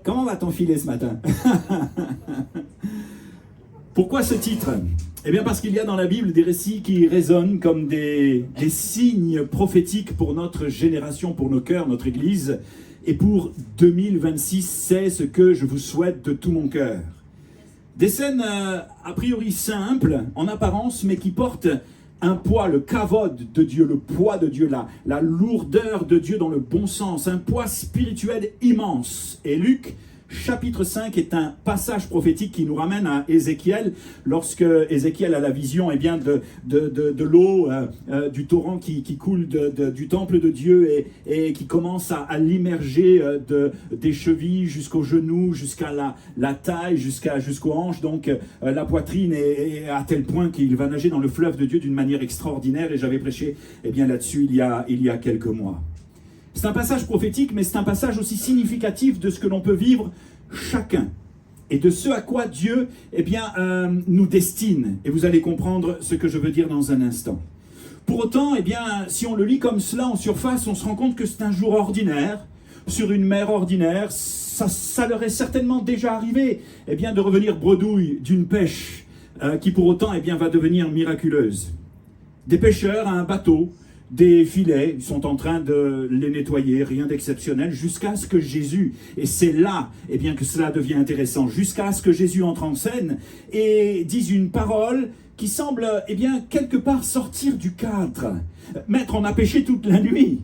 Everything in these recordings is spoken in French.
Comment va ton filet ce matin? Pourquoi ce titre? Eh bien parce qu'il y a dans la Bible des récits qui résonnent comme des signes prophétiques pour notre génération, pour nos cœurs, notre Église. Et pour 2026, c'est ce que je vous souhaite de tout mon cœur. Des scènes a priori simples en apparence, mais qui portent un poids, le kavod de Dieu, le poids de Dieu, la lourdeur de Dieu dans le bon sens, un poids spirituel immense. Et Luc, chapitre 5 est un passage prophétique qui nous ramène à Ézéchiel, lorsque Ézéchiel a la vision de l'eau, du torrent qui coule du temple de Dieu et qui commence à l'immerger des chevilles jusqu'aux genoux, jusqu'à la taille, jusqu'aux hanches, donc la poitrine, et à tel point qu'il va nager dans le fleuve de Dieu d'une manière extraordinaire. Et j'avais prêché là-dessus il y a quelques mois. C'est un passage prophétique, mais c'est un passage aussi significatif de ce que l'on peut vivre chacun et de ce à quoi Dieu nous destine. Et vous allez comprendre ce que je veux dire dans un instant. Pour autant, si on le lit comme cela en surface, on se rend compte que c'est un jour ordinaire, sur une mer ordinaire. Ça leur est certainement déjà arrivé de revenir bredouille d'une pêche qui pour autant va devenir miraculeuse. Des pêcheurs à un bateau, des filets, ils sont en train de les nettoyer, rien d'exceptionnel, jusqu'à ce que Jésus, et c'est là que cela devient intéressant, jusqu'à ce que Jésus entre en scène et dise une parole qui semble quelque part sortir du cadre. Maître, on a pêché toute la nuit.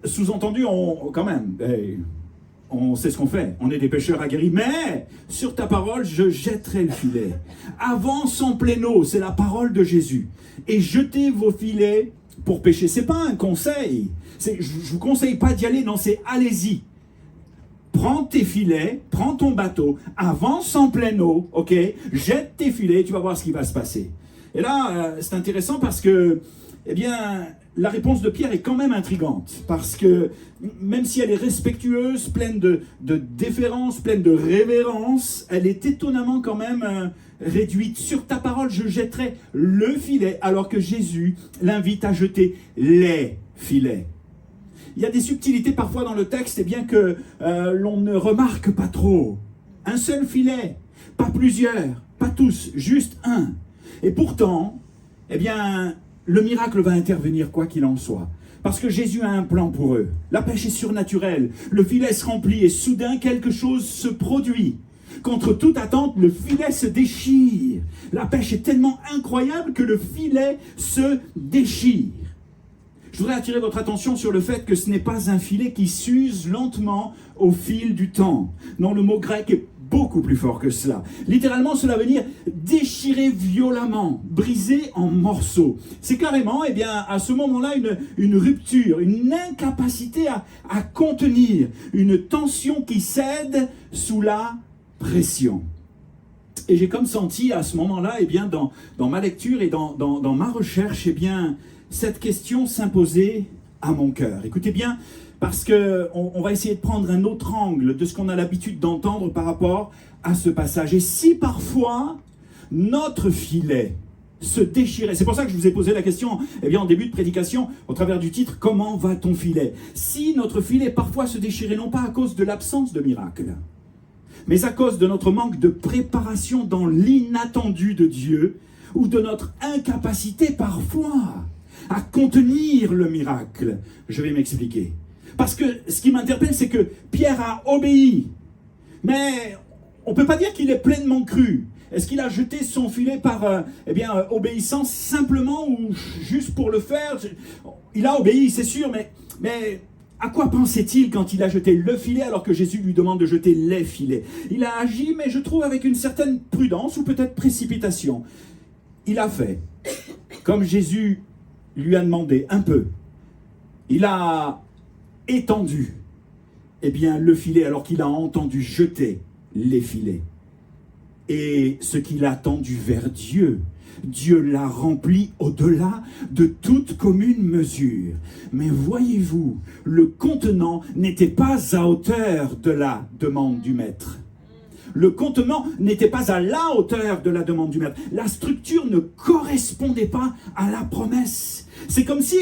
Sous-entendu, on sait ce qu'on fait, on est des pêcheurs aguerris, mais sur ta parole, je jetterai le filet. Avance en pleine eau, c'est la parole de Jésus, et jetez vos filets pour pêcher. C'est pas un conseil, je vous conseille pas d'y aller, non, c'est allez-y. Prends tes filets, prends ton bateau, avance en pleine eau, ok, jette tes filets, tu vas voir ce qui va se passer. Et là, c'est intéressant parce que, la réponse de Pierre est quand même intrigante, parce que même si elle est respectueuse, pleine de déférence, pleine de révérence, elle est étonnamment quand même réduite. Sur ta parole, je jetterai le filet, alors que Jésus l'invite à jeter les filets. Il y a des subtilités parfois dans le texte que l'on ne remarque pas trop. Un seul filet, pas plusieurs, pas tous, juste un. Et pourtant, le miracle va intervenir quoi qu'il en soit. Parce que Jésus a un plan pour eux. La pêche est surnaturelle. Le filet se remplit et soudain quelque chose se produit. Contre toute attente, le filet se déchire. La pêche est tellement incroyable que le filet se déchire. Je voudrais attirer votre attention sur le fait que ce n'est pas un filet qui s'use lentement au fil du temps. Non, le mot grec est beaucoup plus fort que cela. Littéralement, cela veut dire déchirer violemment, briser en morceaux. C'est carrément, à ce moment-là, une rupture, une incapacité à contenir, une tension qui cède sous la pression. Et j'ai comme senti à ce moment-là, dans ma lecture et dans ma recherche, cette question s'imposer à mon cœur. Écoutez bien, parce qu'on va essayer de prendre un autre angle de ce qu'on a l'habitude d'entendre par rapport à ce passage. Et si parfois, notre filet se déchirait, c'est pour ça que je vous ai posé la question en début de prédication, au travers du titre « Comment va ton filet ?» Si notre filet parfois se déchirait, non pas à cause de l'absence de miracle, mais à cause de notre manque de préparation dans l'inattendu de Dieu, ou de notre incapacité parfois à contenir le miracle. Je vais m'expliquer. Parce que ce qui m'interpelle, c'est que Pierre a obéi. Mais on ne peut pas dire qu'il est pleinement cru. Est-ce qu'il a jeté son filet par obéissance simplement ou juste pour le faire? Il a obéi, c'est sûr, mais à quoi pensait-il quand il a jeté le filet alors que Jésus lui demande de jeter les filets? Il a agi, mais je trouve avec une certaine prudence ou peut-être précipitation. Il a fait comme Jésus lui a demandé un peu. Il a étendu le filet alors qu'il a entendu jeter les filets. Et ce qu'il a tendu vers Dieu, Dieu l'a rempli au-delà de toute commune mesure. Mais voyez-vous, le contenant n'était pas à hauteur de la demande du maître. Le contenant n'était pas à la hauteur de la demande du maître. La structure ne correspondait pas à la promesse. C'est comme si,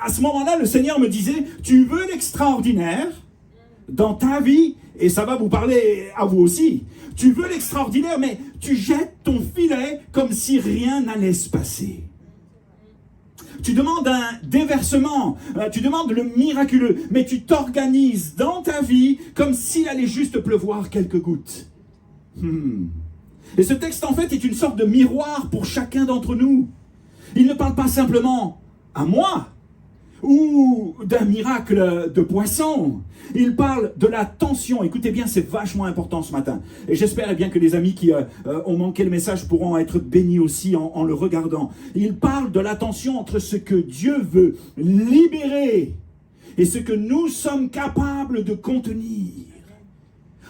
à ce moment-là, le Seigneur me disait, tu veux l'extraordinaire dans ta vie, Et ça va vous parler à vous aussi. Tu veux l'extraordinaire, mais tu jettes ton filet comme si rien n'allait se passer. Tu demandes un déversement, tu demandes le miraculeux, mais tu t'organises dans ta vie comme s'il allait juste pleuvoir quelques gouttes. Et ce texte, en fait, est une sorte de miroir pour chacun d'entre nous. Il ne parle pas simplement à moi, ou d'un miracle de poisson. Il parle de la tension. Écoutez bien, c'est vachement important ce matin. Et j'espère bien que les amis qui ont manqué le message pourront être bénis aussi en le regardant. Il parle de la tension entre ce que Dieu veut libérer et ce que nous sommes capables de contenir.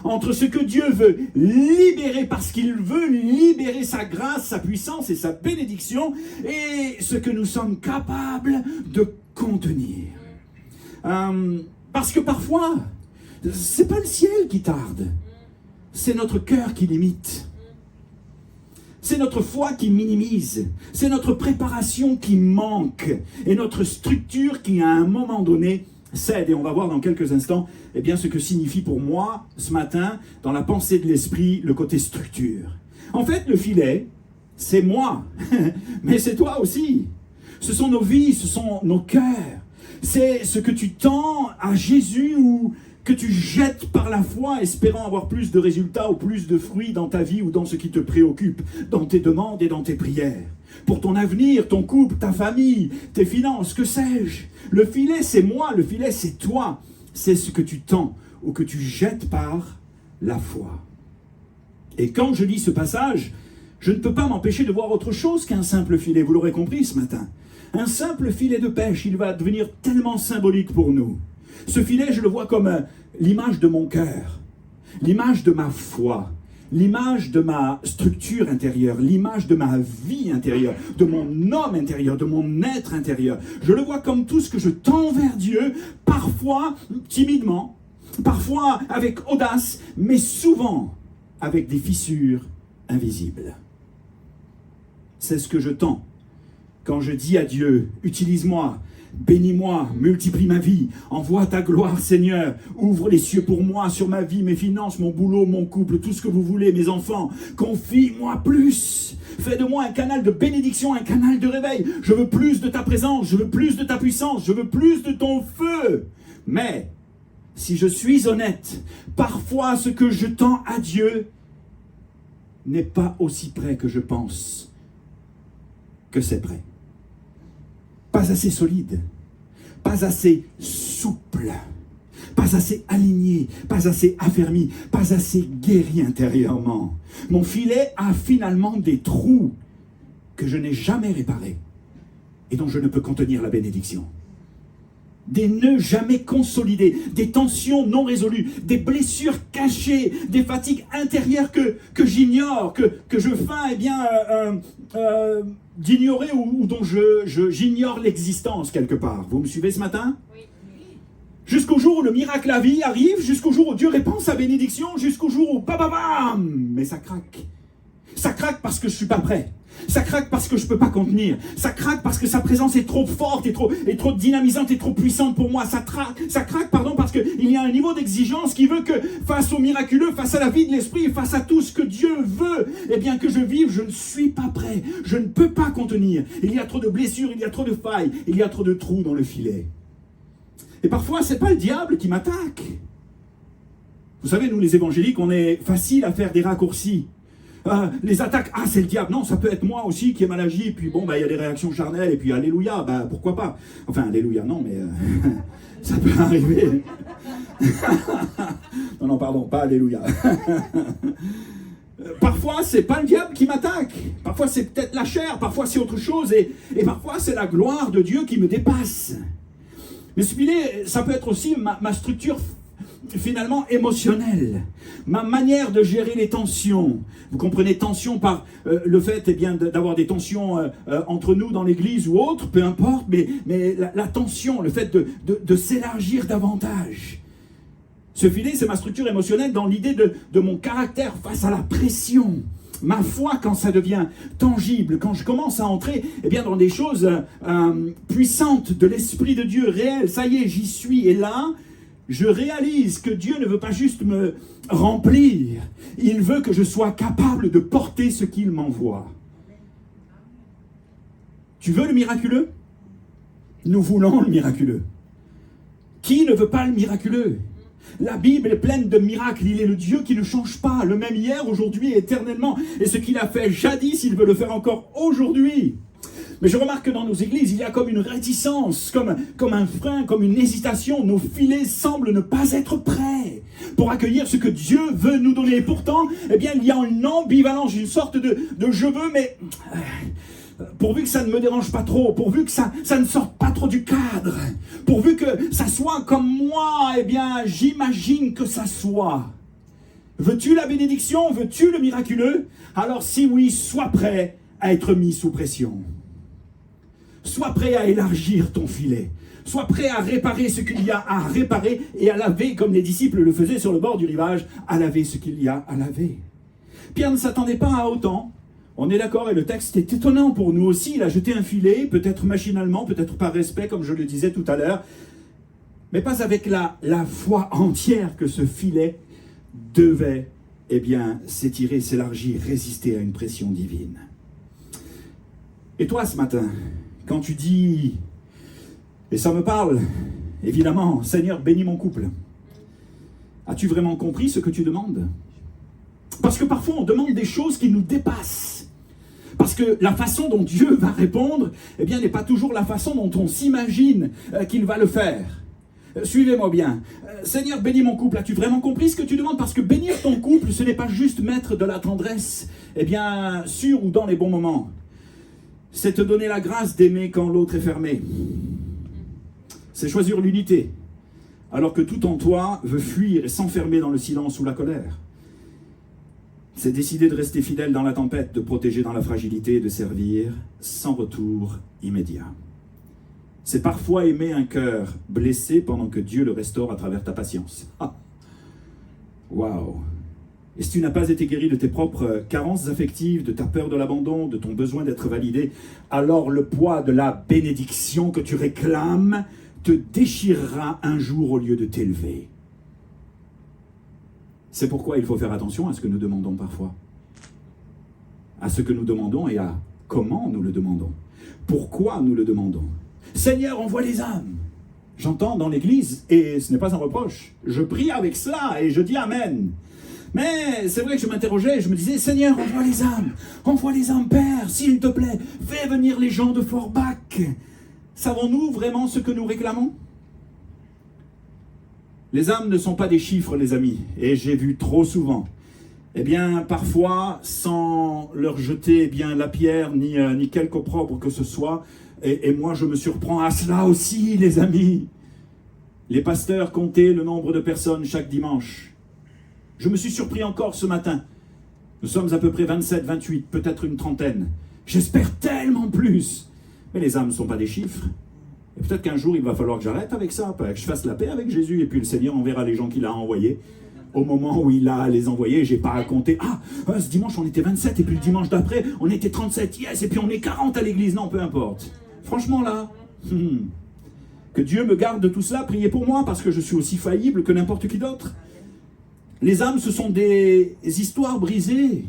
Entre ce que Dieu veut libérer parce qu'il veut libérer sa grâce, sa puissance et sa bénédiction, et ce que nous sommes capables de contenir. Parce que parfois, c'est pas le ciel qui tarde, c'est notre cœur qui limite. C'est notre foi qui minimise, c'est notre préparation qui manque, et notre structure qui, à un moment donné, cède. Et on va voir dans quelques instants eh bien, ce que signifie pour moi, ce matin, dans la pensée de l'esprit, le côté structure. En fait, le filet, c'est moi, mais c'est toi aussi. Ce sont nos vies, ce sont nos cœurs. C'est ce que tu tends à Jésus ou que tu jettes par la foi, espérant avoir plus de résultats ou plus de fruits dans ta vie ou dans ce qui te préoccupe, dans tes demandes et dans tes prières. Pour ton avenir, ton couple, ta famille, tes finances, que sais-je. Le filet, c'est moi, le filet, c'est toi. C'est ce que tu tends ou que tu jettes par la foi. Et quand je lis ce passage, je ne peux pas m'empêcher de voir autre chose qu'un simple filet. Vous l'aurez compris ce matin. Un simple filet de pêche, il va devenir tellement symbolique pour nous. Ce filet, je le vois comme l'image de mon cœur, l'image de ma foi, l'image de ma structure intérieure, l'image de ma vie intérieure, de mon homme intérieur, de mon être intérieur. Je le vois comme tout ce que je tends vers Dieu, parfois timidement, parfois avec audace, mais souvent avec des fissures invisibles. C'est ce que je tends quand je dis à Dieu, utilise-moi, bénis-moi, multiplie ma vie, envoie ta gloire Seigneur, ouvre les cieux pour moi, sur ma vie, mes finances, mon boulot, mon couple, tout ce que vous voulez, mes enfants, confie-moi plus, fais de moi un canal de bénédiction, un canal de réveil, je veux plus de ta présence, je veux plus de ta puissance, je veux plus de ton feu. Mais, si je suis honnête, parfois ce que je tends à Dieu n'est pas aussi près que je pense que c'est prêt. Pas assez solide, pas assez souple, pas assez aligné, pas assez affermi, pas assez guéri intérieurement. Mon filet a finalement des trous que je n'ai jamais réparés et dont je ne peux contenir la bénédiction. Des nœuds jamais consolidés, des tensions non résolues, des blessures cachées, des fatigues intérieures que j'ignore, que je feins d'ignorer ou dont j'ignore l'existence quelque part. Vous me suivez ce matin? Oui. Jusqu'au jour où le miracle à vie arrive, jusqu'au jour où Dieu répand sa bénédiction, jusqu'au jour où bam, mais ça craque. Ça craque parce que je ne suis pas prêt. Ça craque parce que je ne peux pas contenir. Ça craque parce que sa présence est trop forte, et trop dynamisante et trop puissante pour moi. Ça craque parce qu'il y a un niveau d'exigence qui veut que face au miraculeux, face à la vie de l'esprit, face à tout ce que Dieu veut, eh bien que je vive, je ne suis pas prêt. Je ne peux pas contenir. Il y a trop de blessures, il y a trop de failles, il y a trop de trous dans le filet. Et parfois, ce n'est pas le diable qui m'attaque. Vous savez, nous les évangéliques, on est facile à faire des raccourcis. Les attaques, c'est le diable. Non, ça peut être moi aussi qui ai mal agi. Et puis bon, il y a des réactions charnelles. Et puis alléluia, pourquoi pas. Enfin, alléluia, non, mais ça peut arriver. non, pardon, pas alléluia. Parfois, c'est pas le diable qui m'attaque. Parfois, c'est peut-être la chair. Parfois, c'est autre chose. Et parfois, c'est la gloire de Dieu qui me dépasse. Mais ce filet, ça peut être aussi ma structure finalement émotionnelle, ma manière de gérer les tensions. Vous comprenez, tension par le fait d'avoir des tensions entre nous dans l'église ou autre, peu importe, mais la tension, le fait de s'élargir davantage. Ce filet, c'est ma structure émotionnelle dans l'idée de mon caractère face à la pression. Ma foi, quand ça devient tangible, quand je commence à entrer dans des choses puissantes de l'Esprit de Dieu réel, ça y est, j'y suis, et là, je réalise que Dieu ne veut pas juste me remplir, il veut que je sois capable de porter ce qu'il m'envoie. Tu veux le miraculeux? Nous voulons le miraculeux. Qui ne veut pas le miraculeux? La Bible est pleine de miracles. Il est le Dieu qui ne change pas, le même hier, aujourd'hui et éternellement. Et ce qu'il a fait jadis, il veut le faire encore aujourd'hui. Mais je remarque que dans nos églises, il y a comme une réticence, comme un frein, comme une hésitation. Nos filets semblent ne pas être prêts pour accueillir ce que Dieu veut nous donner. Et pourtant, eh bien, il y a une ambivalence, une sorte de je veux, mais pourvu que ça ne me dérange pas trop, pourvu que ça ne sorte pas trop du cadre, pourvu que ça soit comme moi, eh bien, j'imagine que ça soit. Veux-tu la bénédiction? Veux-tu le miraculeux? Alors si oui, sois prêt à être mis sous pression. Sois prêt à élargir ton filet. Sois prêt à réparer ce qu'il y a à réparer et à laver, comme les disciples le faisaient sur le bord du rivage, à laver ce qu'il y a à laver. Pierre ne s'attendait pas à autant. On est d'accord, et le texte est étonnant pour nous aussi. Il a jeté un filet, peut-être machinalement, peut-être par respect, comme je le disais tout à l'heure, mais pas avec la foi entière que ce filet devait, eh bien, s'étirer, s'élargir, résister à une pression divine. Et toi, ce matin, quand tu dis, et ça me parle, évidemment, Seigneur, bénis mon couple, as-tu vraiment compris ce que tu demandes? Parce que parfois, on demande des choses qui nous dépassent. Parce que la façon dont Dieu va répondre, eh bien, n'est pas toujours la façon dont on s'imagine qu'il va le faire. Suivez-moi bien. Seigneur, bénis mon couple. As-tu vraiment compris ce que tu demandes? Parce que bénir ton couple, ce n'est pas juste mettre de la tendresse, eh bien, sur ou dans les bons moments. C'est te donner la grâce d'aimer quand l'autre est fermé. C'est choisir l'unité, alors que tout en toi veut fuir et s'enfermer dans le silence ou la colère. C'est décider de rester fidèle dans la tempête, de protéger dans la fragilité et de servir sans retour immédiat. C'est parfois aimer un cœur blessé pendant que Dieu le restaure à travers ta patience. Waouh! Et si tu n'as pas été guéri de tes propres carences affectives, de ta peur de l'abandon, de ton besoin d'être validé, alors le poids de la bénédiction que tu réclames te déchirera un jour au lieu de t'élever. C'est pourquoi il faut faire attention à ce que nous demandons parfois. À ce que nous demandons et à comment nous le demandons. Pourquoi nous le demandons. Seigneur, envoie les âmes. J'entends dans l'église, et ce n'est pas un reproche, je prie avec cela et je dis Amen. Mais c'est vrai que je m'interrogeais, je me disais, Seigneur, envoie les âmes, Père, s'il te plaît, fais venir les gens de Forbach. Savons-nous vraiment ce que nous réclamons? Les âmes ne sont pas des chiffres, les amis, et j'ai vu trop souvent, eh bien, parfois, sans leur jeter la pierre, ni quelque opprobre que ce soit, et moi je me surprends à cela aussi, les amis. Les pasteurs comptaient le nombre de personnes chaque dimanche. Je me suis surpris encore ce matin. Nous sommes à peu près 27, 28, peut-être une trentaine. J'espère tellement plus. Mais les âmes ne sont pas des chiffres. Et peut-être qu'un jour, il va falloir que j'arrête avec ça, que je fasse la paix avec Jésus, et puis le Seigneur enverra les gens qu'il a envoyés. Au moment où il a les envoyés, j'ai pas à compter. Ce dimanche, on était 27, et puis le dimanche d'après, on était 37, yes, et puis on est 40 à l'église. Non, peu importe. Franchement, là, que Dieu me garde de tout cela, priez pour moi, parce que je suis aussi faillible que n'importe qui d'autre. Les âmes, ce sont des histoires brisées,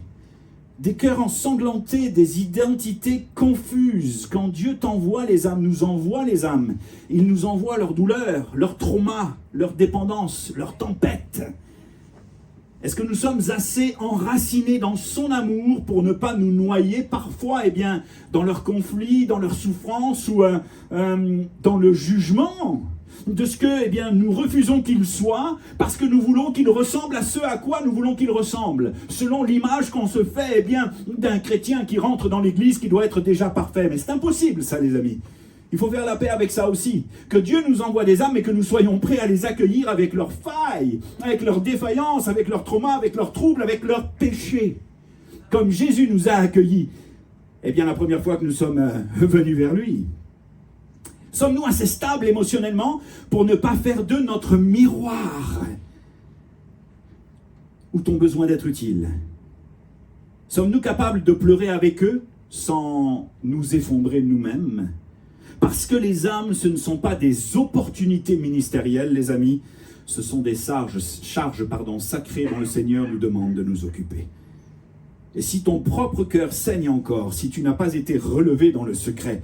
des cœurs ensanglantés, des identités confuses. Quand Dieu t'envoie les âmes, nous envoie les âmes, il nous envoie leurs douleurs, leurs traumas, leurs dépendances, leurs tempêtes. Est-ce que nous sommes assez enracinés dans son amour pour ne pas nous noyer parfois dans leurs conflits, dans leurs souffrances ou dans le jugement de ce que nous refusons qu'il soit parce que nous voulons qu'il ressemble à ce à quoi nous voulons qu'il ressemble, selon l'image qu'on se fait d'un chrétien qui rentre dans l'église qui doit être déjà parfait. Mais c'est impossible ça, les amis. Il faut faire la paix avec ça aussi. Que Dieu nous envoie des âmes et que nous soyons prêts à les accueillir avec leurs failles, avec leurs défaillances, avec leurs traumas, avec leurs troubles, avec leurs péchés. Comme Jésus nous a accueillis, la première fois que nous sommes venus vers lui. Sommes-nous assez stables émotionnellement pour ne pas faire d'eux notre miroir ou ton besoin d'être utile? Sommes-nous capables de pleurer avec eux sans nous effondrer nous-mêmes? Parce que les âmes, ce ne sont pas des opportunités ministérielles, les amis, Ce sont des charges sacrées dont le Seigneur nous demande de nous occuper. Et si ton propre cœur saigne encore, si tu n'as pas été relevé dans le secret,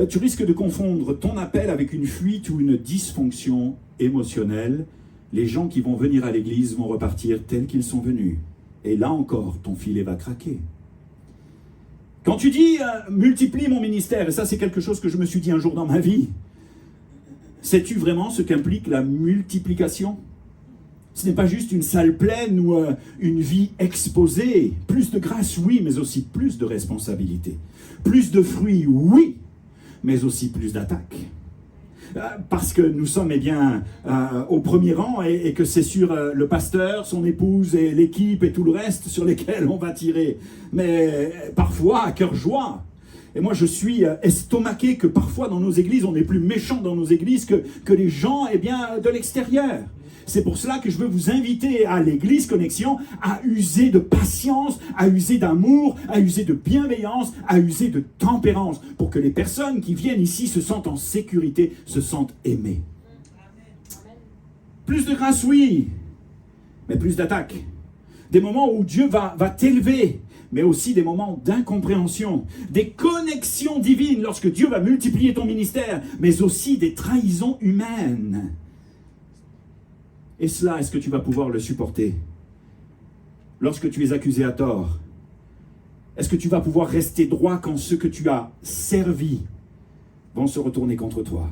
tu risques de confondre ton appel avec une fuite ou une dysfonction émotionnelle. Les gens qui vont venir à l'église vont repartir tels qu'ils sont venus. Et là encore, ton filet va craquer. Quand tu dis « multiplie mon ministère », et ça c'est quelque chose que je me suis dit un jour dans ma vie, sais-tu vraiment ce qu'implique la multiplication ? Ce n'est pas juste une salle pleine ou une vie exposée. Plus de grâce, oui, mais aussi plus de responsabilité. Plus de fruits, oui, mais aussi plus d'attaques. Parce que nous sommes au premier rang et que c'est sur le pasteur, son épouse et l'équipe et tout le reste sur lesquels on va tirer. Mais parfois à cœur joie. Et moi je suis estomaqué que parfois dans nos églises, on est plus méchant dans nos églises que les gens de l'extérieur. C'est pour cela que je veux vous inviter à l'Église Connexion à user de patience, à user d'amour, à user de bienveillance, à user de tempérance, pour que les personnes qui viennent ici se sentent en sécurité, se sentent aimées. Plus de grâce, oui, mais plus d'attaques. Des moments où Dieu va t'élever, mais aussi des moments d'incompréhension, des connexions divines lorsque Dieu va multiplier ton ministère, mais aussi des trahisons humaines. Et cela, est-ce que tu vas pouvoir le supporter? Lorsque tu es accusé à tort, est-ce que tu vas pouvoir rester droit quand ceux que tu as servis vont se retourner contre toi?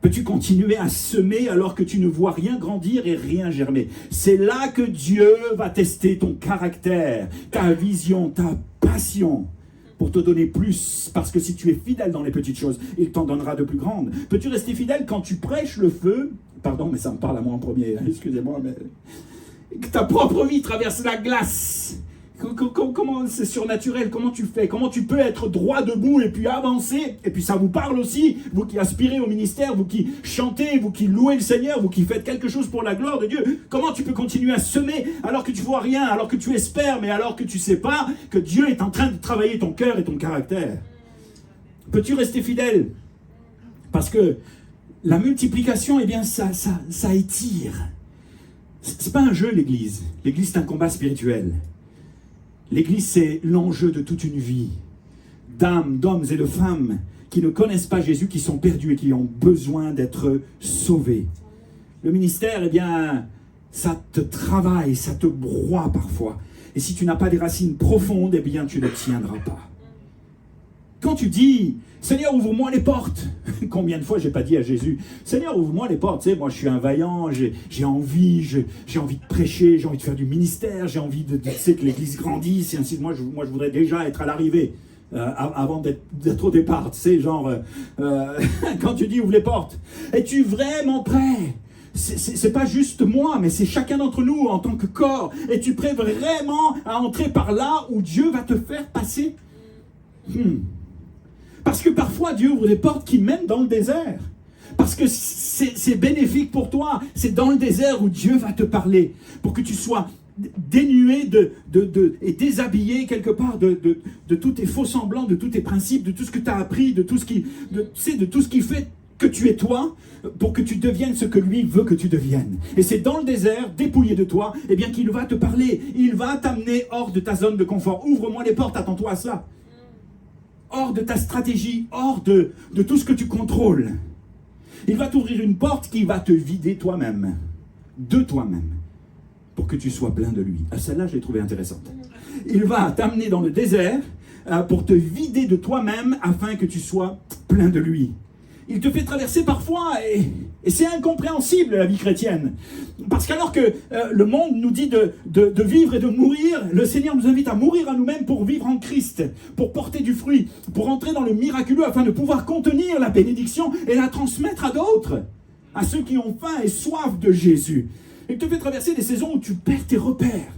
Peux-tu continuer à semer alors que tu ne vois rien grandir et rien germer? C'est là que Dieu va tester ton caractère, ta vision, ta passion, pour te donner plus, parce que si tu es fidèle dans les petites choses, il t'en donnera de plus grandes. Peux-tu rester fidèle quand tu prêches le feu? Pardon, mais ça me parle à moi en premier, excusez-moi, mais que ta propre vie traverse la glace. Comment c'est surnaturel? Comment tu fais? Comment tu peux être droit debout et puis avancer? Et puis ça vous parle aussi, vous qui aspirez au ministère, vous qui chantez, vous qui louez le Seigneur, vous qui faites quelque chose pour la gloire de Dieu. Comment tu peux continuer à semer alors que tu vois rien, alors que tu espères, mais alors que tu sais pas que Dieu est en train de travailler ton cœur et ton caractère? Peux-tu rester fidèle? Parce que la multiplication, ça étire. C'est pas un jeu, l'église. L'église, c'est un combat spirituel. L'église, c'est l'enjeu de toute une vie. D'âmes, d'hommes et de femmes qui ne connaissent pas Jésus, qui sont perdus et qui ont besoin d'être sauvés. Le ministère, ça te travaille, ça te broie parfois. Et si tu n'as pas des racines profondes, tu ne tiendras pas. Quand tu dis, Seigneur, ouvre-moi les portes. Combien de fois j'ai pas dit à Jésus, Seigneur, ouvre-moi les portes. Tu sais, moi je suis un vaillant, j'ai envie de prêcher, j'ai envie de faire du ministère, j'ai envie de que l'église grandisse, et ainsi de suite. Moi je voudrais déjà être à l'arrivée, avant d'être au départ. Tu sais, quand tu dis ouvre les portes, es-tu vraiment prêt? C'est pas juste moi, mais c'est chacun d'entre nous en tant que corps. Es-tu prêt vraiment à entrer par là où Dieu va te faire passer? Parce que parfois, Dieu ouvre des portes qui mènent dans le désert. Parce que c'est bénéfique pour toi. C'est dans le désert où Dieu va te parler. Pour que tu sois dénué et déshabillé quelque part de tous tes faux semblants, de tous tes principes, de tout ce que tu as appris, de tout ce qui fait que tu es toi, pour que tu deviennes ce que lui veut que tu deviennes. Et c'est dans le désert, dépouillé de toi, qu'il va te parler. Il va t'amener hors de ta zone de confort. Ouvre-moi les portes, attends-toi à ça. Hors de ta stratégie, hors de tout ce que tu contrôles. Il va t'ouvrir une porte qui va te vider toi-même, de toi-même, pour que tu sois plein de lui. Celle-là, je l'ai trouvée intéressante. Il va t'amener dans le désert pour te vider de toi-même afin que tu sois plein de lui. Il te fait traverser parfois, et c'est incompréhensible la vie chrétienne. Parce qu'alors que le monde nous dit de vivre et de mourir, le Seigneur nous invite à mourir à nous-mêmes pour vivre en Christ, pour porter du fruit, pour entrer dans le miraculeux afin de pouvoir contenir la bénédiction et la transmettre à d'autres, à ceux qui ont faim et soif de Jésus. Il te fait traverser des saisons où tu perds tes repères.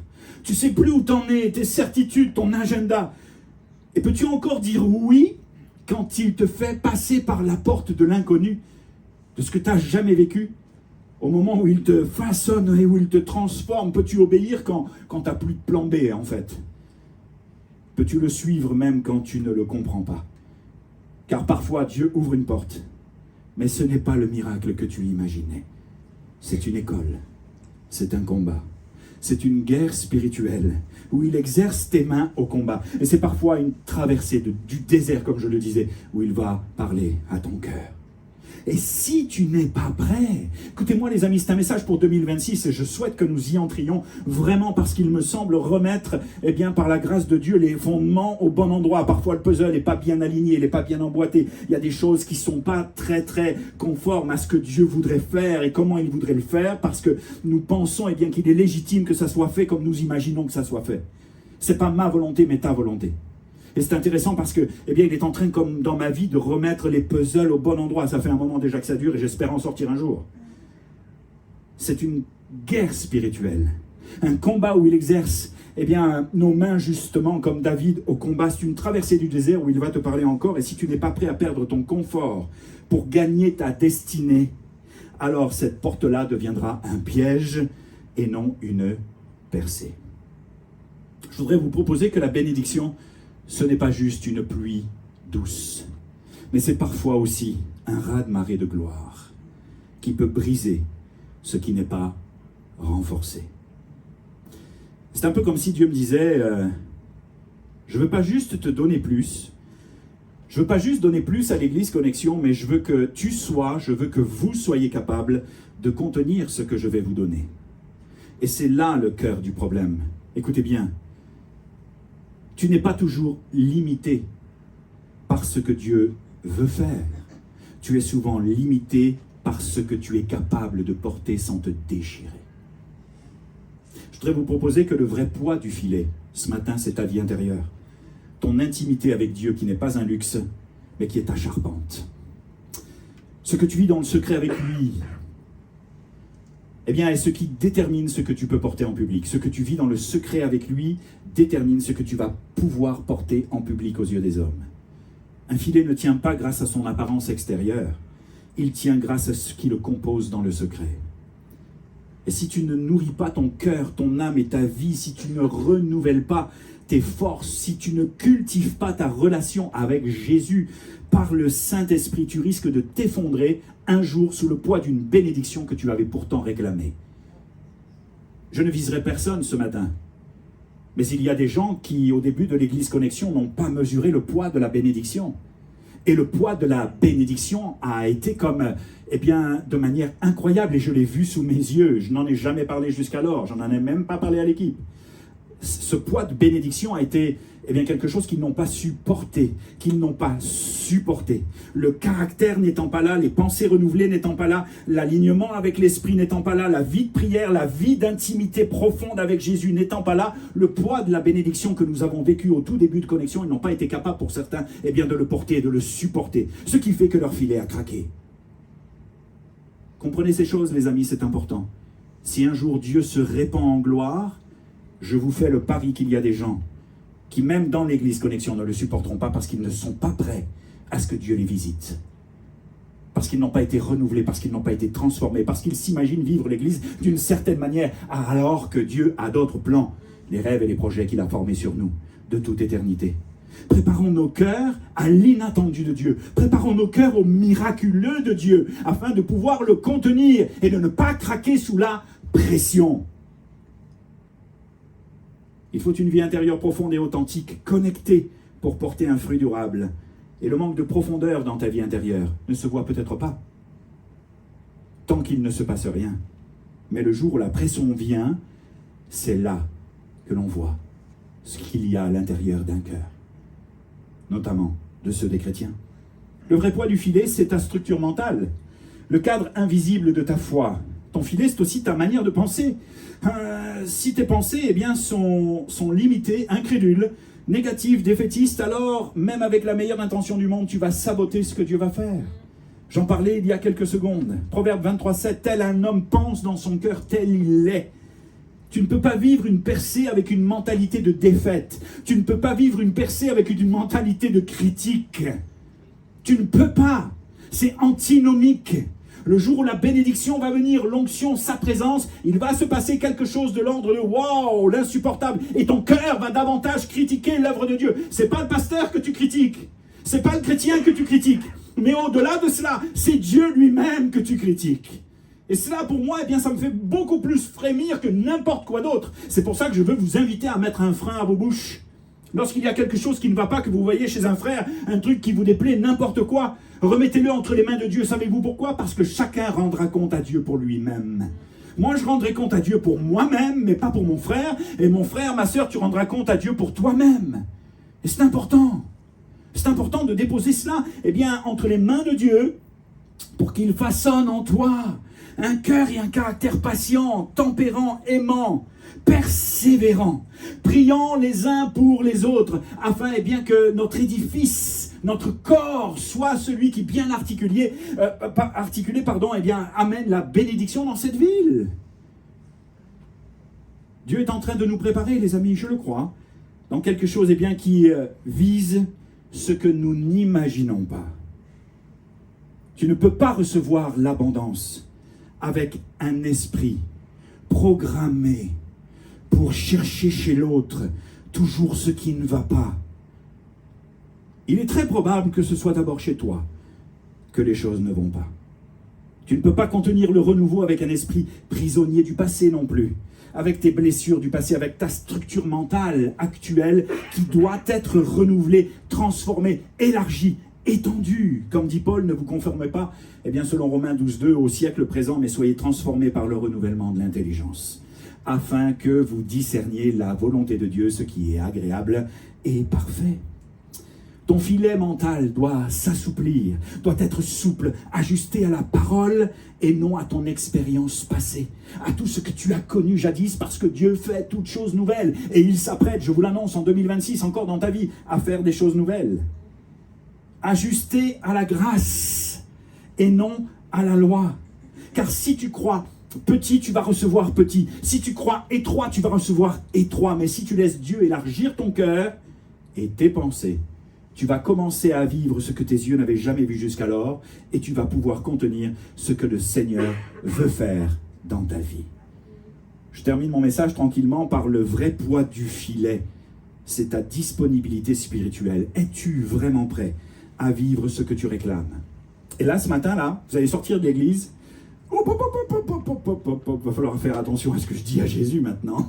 Tu sais plus où t'en es, tes certitudes, ton agenda. Et peux-tu encore dire oui quand il te fait passer par la porte de l'inconnu, de ce que tu n'as jamais vécu, au moment où il te façonne et où il te transforme? Peux-tu obéir quand tu n'as plus de plan B, en fait? Peux-tu le suivre même quand tu ne le comprends pas? Car parfois, Dieu ouvre une porte, mais ce n'est pas le miracle que tu imaginais. c'est une école, c'est un combat. C'est une guerre spirituelle où il exerce tes mains au combat. Et c'est parfois une traversée du désert, comme je le disais, où il va parler à ton cœur. Et si tu n'es pas prêt, écoutez-moi les amis, c'est un message pour 2026 et je souhaite que nous y entrions vraiment parce qu'il me semble remettre, par la grâce de Dieu, les fondements au bon endroit. Parfois le puzzle n'est pas bien aligné, il n'est pas bien emboîté. Il y a des choses qui ne sont pas très très conformes à ce que Dieu voudrait faire et comment il voudrait le faire parce que nous pensons qu'il est légitime que ça soit fait comme nous imaginons que ça soit fait. Ce n'est pas ma volonté mais ta volonté. Et c'est intéressant parce que, il est en train, comme dans ma vie, de remettre les puzzles au bon endroit. Ça fait un moment déjà que ça dure et j'espère en sortir un jour. C'est une guerre spirituelle. Un combat où il exerce, nos mains justement, comme David au combat. C'est une traversée du désert où il va te parler encore. Et si tu n'es pas prêt à perdre ton confort pour gagner ta destinée, alors cette porte-là deviendra un piège et non une percée. Je voudrais vous proposer que la bénédiction, ce n'est pas juste une pluie douce, mais c'est parfois aussi un raz-de-marée de gloire qui peut briser ce qui n'est pas renforcé. C'est un peu comme si Dieu me disait, je ne veux pas juste te donner plus, je ne veux pas juste donner plus à l'Église Connexion, mais je veux que je veux que vous soyez capables de contenir ce que je vais vous donner. Et c'est là le cœur du problème. Écoutez bien. Tu n'es pas toujours limité par ce que Dieu veut faire. Tu es souvent limité par ce que tu es capable de porter sans te déchirer. Je voudrais vous proposer que le vrai poids du filet, ce matin, c'est ta vie intérieure. Ton intimité avec Dieu qui n'est pas un luxe, mais qui est ta charpente. Ce que tu vis dans le secret avec lui, est ce qui détermine ce que tu peux porter en public. Ce que tu vis dans le secret avec lui détermine ce que tu vas pouvoir porter en public aux yeux des hommes. Un filet ne tient pas grâce à son apparence extérieure, il tient grâce à ce qui le compose dans le secret. Et si tu ne nourris pas ton cœur, ton âme et ta vie, si tu ne renouvelles pas tes forces, si tu ne cultives pas ta relation avec Jésus par le Saint-Esprit, tu risques de t'effondrer un jour sous le poids d'une bénédiction que tu avais pourtant réclamée. Je ne viserai personne ce matin, mais il y a des gens qui, au début de l'Église Connexion, n'ont pas mesuré le poids de la bénédiction. Et le poids de la bénédiction a été comme, de manière incroyable, et je l'ai vu sous mes yeux. Je n'en ai jamais parlé jusqu'alors, j'en ai même pas parlé à l'équipe. Ce poids de bénédiction a été quelque chose qu'ils n'ont pas supporté, Le caractère n'étant pas là, les pensées renouvelées n'étant pas là, l'alignement avec l'esprit n'étant pas là, la vie de prière, la vie d'intimité profonde avec Jésus n'étant pas là, le poids de la bénédiction que nous avons vécu au tout début de Connexion, ils n'ont pas été capables pour certains de le porter et de le supporter. Ce qui fait que leur filet a craqué. Comprenez ces choses, les amis, c'est important. Si un jour Dieu se répand en gloire, je vous fais le pari qu'il y a des gens qui, même dans l'Église Connexion, ne le supporteront pas parce qu'ils ne sont pas prêts à ce que Dieu les visite. Parce qu'ils n'ont pas été renouvelés, parce qu'ils n'ont pas été transformés, parce qu'ils s'imaginent vivre l'Église d'une certaine manière, alors que Dieu a d'autres plans, les rêves et les projets qu'il a formés sur nous, de toute éternité. Préparons nos cœurs à l'inattendu de Dieu. Préparons nos cœurs au miraculeux de Dieu, afin de pouvoir le contenir et de ne pas craquer sous la pression. Il faut une vie intérieure profonde et authentique, connectée, pour porter un fruit durable. Et le manque de profondeur dans ta vie intérieure ne se voit peut-être pas, tant qu'il ne se passe rien. Mais le jour où la pression vient, c'est là que l'on voit ce qu'il y a à l'intérieur d'un cœur, notamment de ceux des chrétiens. Le vrai poids du filet, c'est ta structure mentale, le cadre invisible de ta foi. Ton filet, c'est aussi ta manière de penser. Si tes pensées sont limitées, incrédules, négatives, défaitistes, alors, même avec la meilleure intention du monde, tu vas saboter ce que Dieu va faire. J'en parlais il y a quelques secondes. Proverbe 23:7, tel un homme pense dans son cœur, tel il est. Tu ne peux pas vivre une percée avec une mentalité de défaite. Tu ne peux pas vivre une percée avec une mentalité de critique. Tu ne peux pas. C'est antinomique. Le jour où la bénédiction va venir, l'onction, sa présence, il va se passer quelque chose de l'ordre de « Waouh, l'insupportable !» Et ton cœur va davantage critiquer l'œuvre de Dieu. C'est pas le pasteur que tu critiques. C'est pas le chrétien que tu critiques. Mais au-delà de cela, c'est Dieu lui-même que tu critiques. Et cela, pour moi, eh bien, ça me fait beaucoup plus frémir que n'importe quoi d'autre. C'est pour ça que je veux vous inviter à mettre un frein à vos bouches. Lorsqu'il y a quelque chose qui ne va pas, que vous voyez chez un frère, un truc qui vous déplaît, n'importe quoi, remettez-le entre les mains de Dieu. Savez-vous pourquoi? Parce que chacun rendra compte à Dieu pour lui-même. Moi, je rendrai compte à Dieu pour moi-même, mais pas pour mon frère. Et mon frère, ma sœur, tu rendras compte à Dieu pour toi-même. Et c'est important. C'est important de déposer cela, eh bien, entre les mains de Dieu, pour qu'il façonne en toi un cœur et un caractère patient, tempérant, aimant, persévérant, priant les uns pour les autres, afin eh bien, que notre édifice, notre corps soit celui qui, bien articulé, eh bien, amène la bénédiction dans cette ville. Dieu est en train de nous préparer, les amis, je le crois, dans quelque chose eh bien, qui vise ce que nous n'imaginons pas. Tu ne peux pas recevoir l'abondance avec un esprit programmé pour chercher chez l'autre toujours ce qui ne va pas. Il est très probable que ce soit d'abord chez toi que les choses ne vont pas. Tu ne peux pas contenir le renouveau avec un esprit prisonnier du passé non plus, avec tes blessures du passé, avec ta structure mentale actuelle qui doit être renouvelée, transformée, élargie, étendue. Comme dit Paul, ne vous conformez pas, eh bien, selon Romains 12.2, au siècle présent, mais soyez transformés par le renouvellement de l'intelligence, afin que vous discerniez la volonté de Dieu, ce qui est agréable et parfait. Ton filet mental doit s'assouplir, doit être souple, ajusté à la parole et non à ton expérience passée, à tout ce que tu as connu jadis, parce que Dieu fait toutes choses nouvelles et il s'apprête, je vous l'annonce, en 2026, encore dans ta vie, à faire des choses nouvelles. Ajusté à la grâce et non à la loi. Car si tu crois petit, tu vas recevoir petit. Si tu crois étroit, tu vas recevoir étroit. Mais si tu laisses Dieu élargir ton cœur et tes pensées, tu vas commencer à vivre ce que tes yeux n'avaient jamais vu jusqu'alors et tu vas pouvoir contenir ce que le Seigneur veut faire dans ta vie. Je termine mon message tranquillement par le vrai poids du filet. C'est ta disponibilité spirituelle. Es-tu vraiment prêt à vivre ce que tu réclames? Et là, ce matin, là, vous allez sortir de l'église. Va falloir faire attention à ce que je dis à Jésus maintenant.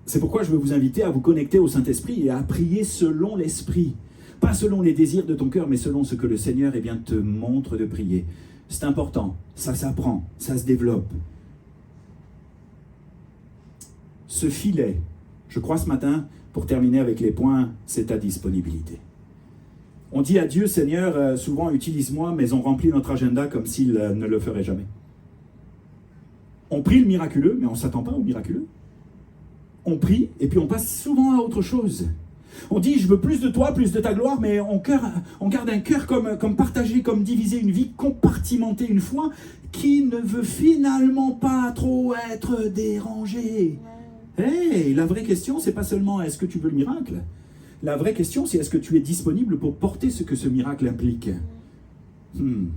C'est pourquoi je veux vous inviter à vous connecter au Saint-Esprit et à prier selon l'Esprit. Pas selon les désirs de ton cœur, mais selon ce que le Seigneur eh bien, te montre de prier. C'est important, ça s'apprend, ça se développe. Ce filet, je crois ce matin, pour terminer avec les points, c'est ta disponibilité. On dit à Dieu, Seigneur, souvent utilise-moi, mais on remplit notre agenda comme s'il ne le ferait jamais. On prie le miraculeux, mais on ne s'attend pas au miraculeux. On prie, et puis on passe souvent à autre chose. On dit, je veux plus de toi, plus de ta gloire, mais on garde un cœur comme partagé, comme divisé, une vie compartimentée, une foi qui ne veut finalement pas trop être dérangée. Hey, la vraie question, c'est pas seulement est-ce que tu veux le miracle? La vraie question, c'est est-ce que tu es disponible pour porter ce que ce miracle implique? Le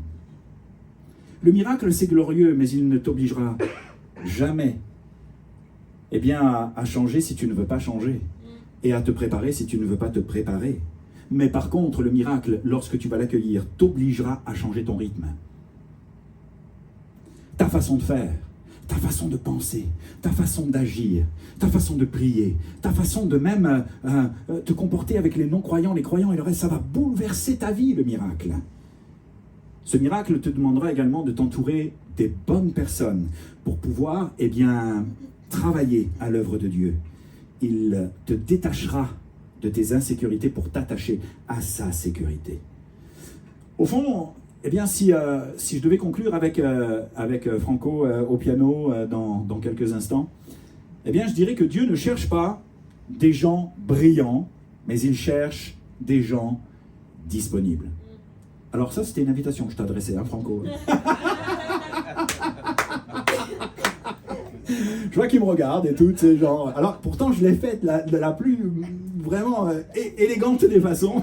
miracle, c'est glorieux, mais il ne t'obligera jamais eh bien, à changer si tu ne veux pas changer, et à te préparer si tu ne veux pas te préparer. Mais par contre, le miracle, lorsque tu vas l'accueillir, t'obligera à changer ton rythme. Ta façon de faire, ta façon de penser, ta façon d'agir, ta façon de prier, ta façon de même te comporter avec les non-croyants, les croyants et le reste, ça va bouleverser ta vie, le miracle. Ce miracle te demandera également de t'entourer des bonnes personnes pour pouvoir, eh bien, travailler à l'œuvre de Dieu. Il te détachera de tes insécurités pour t'attacher à sa sécurité. Au fond, eh bien, si je devais conclure avec Franco au piano dans quelques instants, eh bien, je dirais que Dieu ne cherche pas des gens brillants, mais il cherche des gens disponibles. Alors ça, c'était une invitation que je t'adressais, hein, Franco. Je vois qu'il me regarde et tout, c'est genre... Alors, pourtant, je l'ai faite de la plus, vraiment élégante des façons.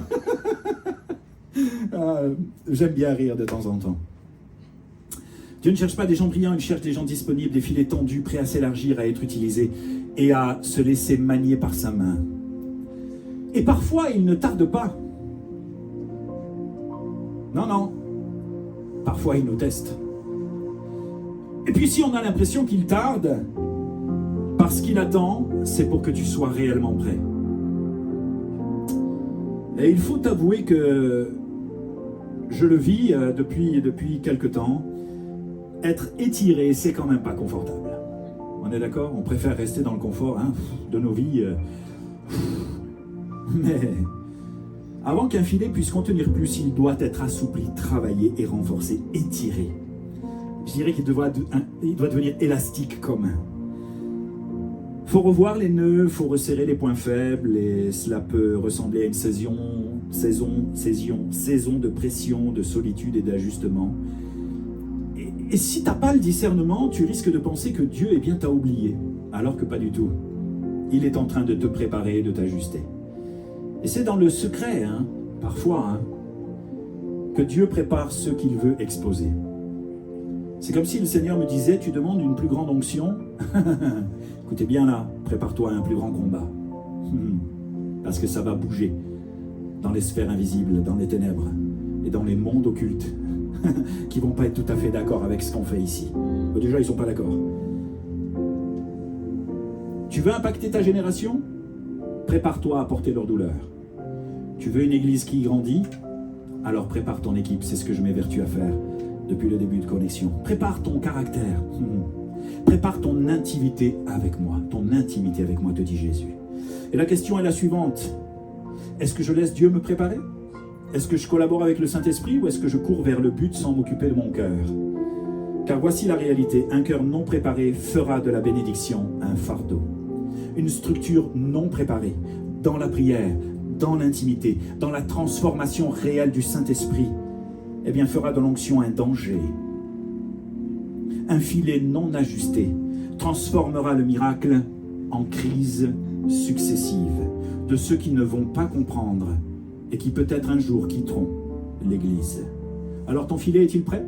J'aime bien rire de temps en temps. Dieu ne cherche pas des gens brillants, il cherche des gens disponibles, des filets tendus, prêts à s'élargir, à être utilisés et à se laisser manier par sa main. Et parfois, il ne tarde pas. Non. Parfois, il nous teste. Et puis si on a l'impression qu'il tarde, parce qu'il attend, c'est pour que tu sois réellement prêt. Et il faut avouer que je le vis depuis quelque temps. Être étiré, c'est quand même pas confortable. On est d'accord? On préfère rester dans le confort de nos vies. Mais avant qu'un filet puisse contenir plus, il doit être assoupli, travaillé et renforcé, étiré. Je dirais qu'il doit devenir élastique comme. Faut revoir les nœuds, faut resserrer les points faibles, et cela peut ressembler à une saison de pression, de solitude et d'ajustement. Et si t'as pas le discernement, tu risques de penser que Dieu t'a oublié, alors que pas du tout. Il est en train de te préparer, de t'ajuster. Et c'est dans le secret, parfois, que Dieu prépare ce qu'il veut exposer. C'est comme si le Seigneur me disait, tu demandes une plus grande onction. Écoutez bien là, prépare-toi à un plus grand combat. Parce que ça va bouger dans les sphères invisibles, dans les ténèbres et dans les mondes occultes qui vont pas être tout à fait d'accord avec ce qu'on fait ici. Déjà, ils sont pas d'accord. Tu veux impacter ta génération? Prépare-toi à porter leur douleur. Tu veux une église qui grandit? Alors prépare ton équipe, c'est ce que je m'évertue à faire depuis le début de Connexion. Prépare ton caractère. Prépare ton intimité avec moi. Ton intimité avec moi, te dit Jésus. Et la question est la suivante. Est-ce que je laisse Dieu me préparer? Est-ce que je collabore avec le Saint-Esprit ou est-ce que je cours vers le but sans m'occuper de mon cœur? Car voici la réalité. Un cœur non préparé fera de la bénédiction un fardeau. Une structure non préparée, dans la prière, dans l'intimité, dans la transformation réelle du Saint-Esprit, fera de l'onction un danger. Un filet non ajusté transformera le miracle en crise successive de ceux qui ne vont pas comprendre et qui peut-être un jour quitteront l'Église. Alors ton filet est-il prêt?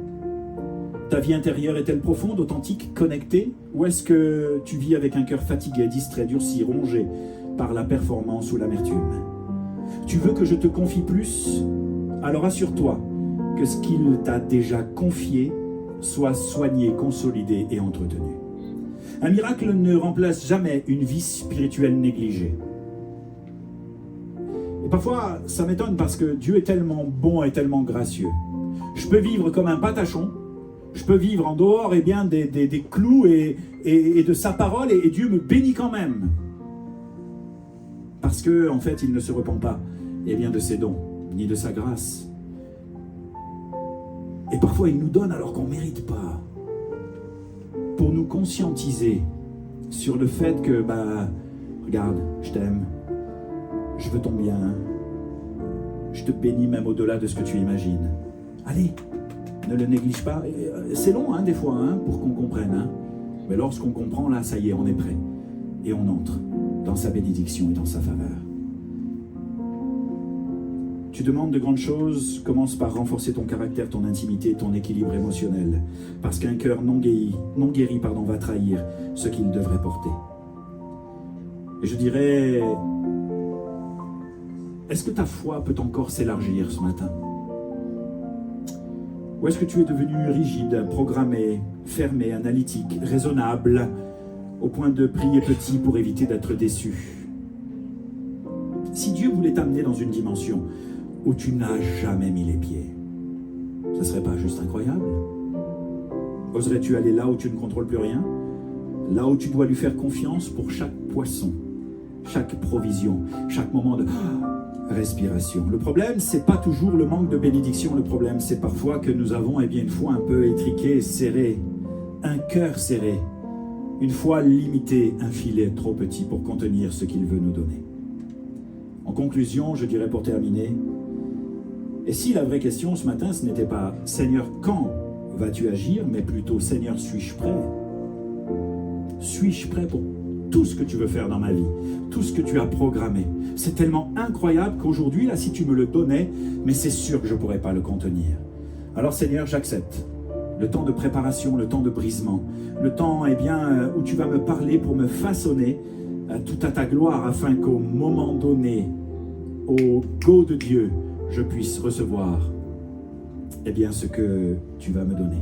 Ta vie intérieure est-elle profonde, authentique, connectée? Ou est-ce que tu vis avec un cœur fatigué, distrait, durci, rongé par la performance ou l'amertume? Tu veux que je te confie plus? Alors assure-toi que ce qu'il t'a déjà confié soit soigné, consolidé et entretenu. Un miracle ne remplace jamais une vie spirituelle négligée. Et parfois, ça m'étonne parce que Dieu est tellement bon et tellement gracieux. Je peux vivre comme un patachon, je peux vivre en dehors des clous et de sa parole et Dieu me bénit quand même. Parce que, en fait, il ne se repent pas de ses dons, ni de sa grâce. Et parfois, il nous donne alors qu'on ne mérite pas. Pour nous conscientiser sur le fait que, regarde, je t'aime, je veux ton bien, je te bénis même au-delà de ce que tu imagines. Allez, ne le néglige pas. C'est long, des fois, pour qu'on comprenne. Mais lorsqu'on comprend, là, ça y est, on est prêt. Et on entre dans sa bénédiction et dans sa faveur. Tu demandes de grandes choses, commence par renforcer ton caractère, ton intimité, ton équilibre émotionnel. Parce qu'un cœur non guéri, va trahir ce qu'il devrait porter. Et je dirais, est-ce que ta foi peut encore s'élargir ce matin? Ou est-ce que tu es devenu rigide, programmé, fermé, analytique, raisonnable, au point de prier petit pour éviter d'être déçu? Si Dieu voulait t'amener dans une dimension où tu n'as jamais mis les pieds, ça serait pas juste incroyable? Oserais-tu aller là où tu ne contrôles plus rien? Là où tu dois lui faire confiance pour chaque poisson, chaque provision, chaque moment de respiration. Le problème, c'est pas toujours le manque de bénédiction. Le problème, c'est parfois que nous avons une foi un peu étriquée, serrée, un cœur serré, une foi limitée, un filet trop petit pour contenir ce qu'il veut nous donner. En conclusion, je dirais pour terminer, et si la vraie question ce matin, ce n'était pas « Seigneur, quand vas-tu agir ?» mais plutôt « Seigneur, suis-je prêt ?» Suis-je prêt pour tout ce que tu veux faire dans ma vie, tout ce que tu as programmé? C'est tellement incroyable qu'aujourd'hui, là, si tu me le donnais, mais c'est sûr que je ne pourrais pas le contenir. Alors Seigneur, j'accepte le temps de préparation, le temps de brisement, le temps où tu vas me parler pour me façonner tout à ta gloire, afin qu'au moment donné, au go de Dieu, je puisse recevoir ce que tu vas me donner.